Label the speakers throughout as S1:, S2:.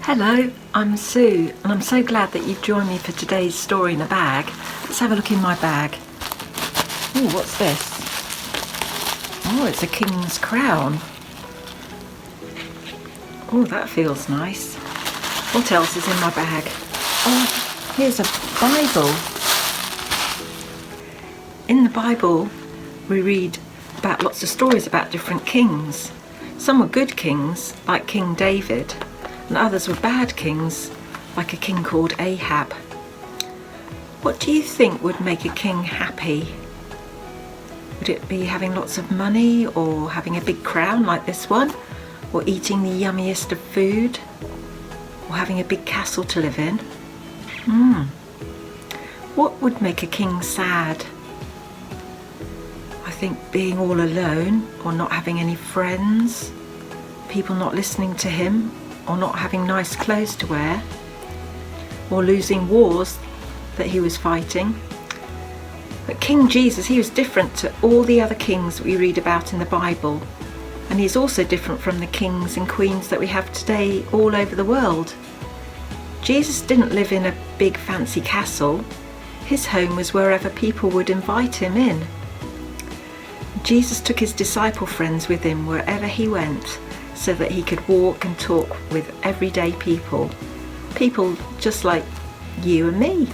S1: Hello, I'm Sue, and I'm so glad that you've joined me for today's story in a bag. Let's have a look in my bag. Oh, what's this? Oh, it's a king's crown. Oh, that feels nice. What else is in my bag? Oh, here's a Bible. In the Bible, we read about lots of stories about different kings. Some were good kings, like King David, and others were bad kings, like a king called Ahab. What do you think would make a king happy? Would it be having lots of money, or having a big crown like this one, or eating the yummiest of food, or having a big castle to live in? What would make a king sad? I think being all alone, or not having any friends, people not listening to him, or not having nice clothes to wear, or losing wars that he was fighting. But King Jesus, he was different to all the other kings that we read about in the Bible, and he's also different from the kings and queens that we have today all over the world. Jesus didn't live in a big fancy castle. His home was wherever people would invite him in. Jesus took his disciple friends with him wherever he went, so that he could walk and talk with everyday people just like you and me.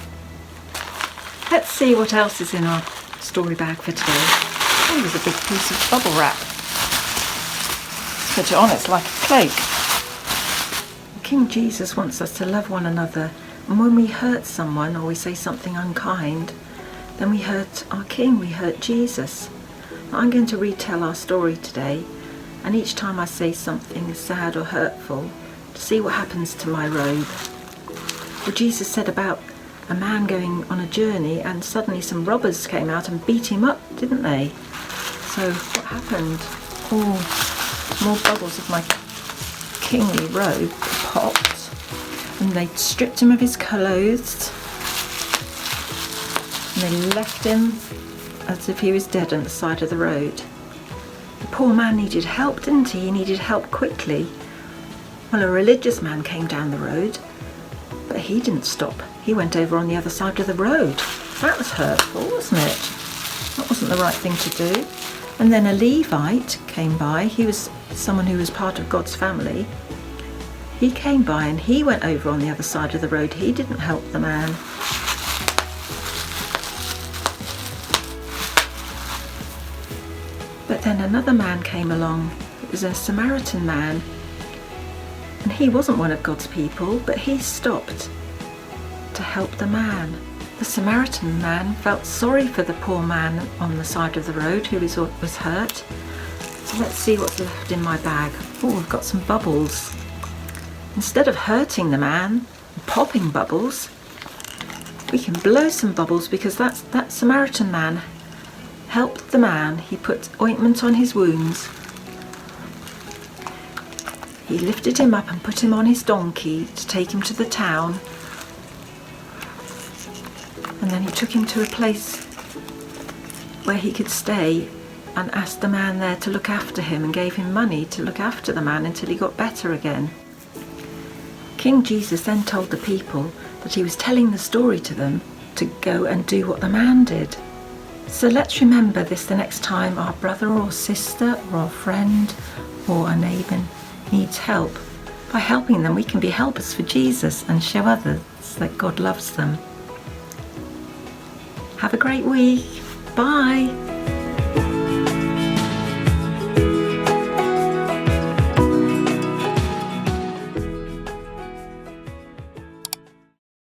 S1: Let's see what else is in our story bag for today. Oh, there's a big piece of bubble wrap. Let's put it on, it's like a cloak. King Jesus wants us to love one another, and when we hurt someone or we say something unkind, then we hurt our King, we hurt Jesus. I'm going to retell our story today, and each time I say something sad or hurtful, to see what happens to my robe. Well, Jesus said about a man going on a journey, and suddenly some robbers came out and beat him up, didn't they? So what happened? Oh, more bubbles of my kingly robe popped, and they stripped him of his clothes, and they left him as if he was dead on the side of the road. The poor man needed help, didn't he? He needed help quickly. Well, a religious man came down the road, but he didn't stop. He went over on the other side of the road. That was hurtful, wasn't it? That wasn't the right thing to do. And then a Levite came by. He was someone who was part of God's family. He came by and he went over on the other side of the road. He didn't help the man. But then another man came along. It was a Samaritan man, and he wasn't one of God's people, but he stopped to help the man. The Samaritan man felt sorry for the poor man on the side of the road who was hurt. So let's see what's left in my bag. Oh, I've got some bubbles. Instead of hurting the man and popping bubbles, we can blow some bubbles, because that Samaritan man helped the man. He put ointment on his wounds. He lifted him up and put him on his donkey to take him to the town. And then he took him to a place where he could stay, and asked the man there to look after him, and gave him money to look after the man until he got better again. King Jesus then told the people that he was telling the story to them to go and do what the man did. So let's remember this the next time our brother or sister or our friend or a neighbour needs help. By helping them, we can be helpers for Jesus and show others that God loves them. Have a great week. Bye.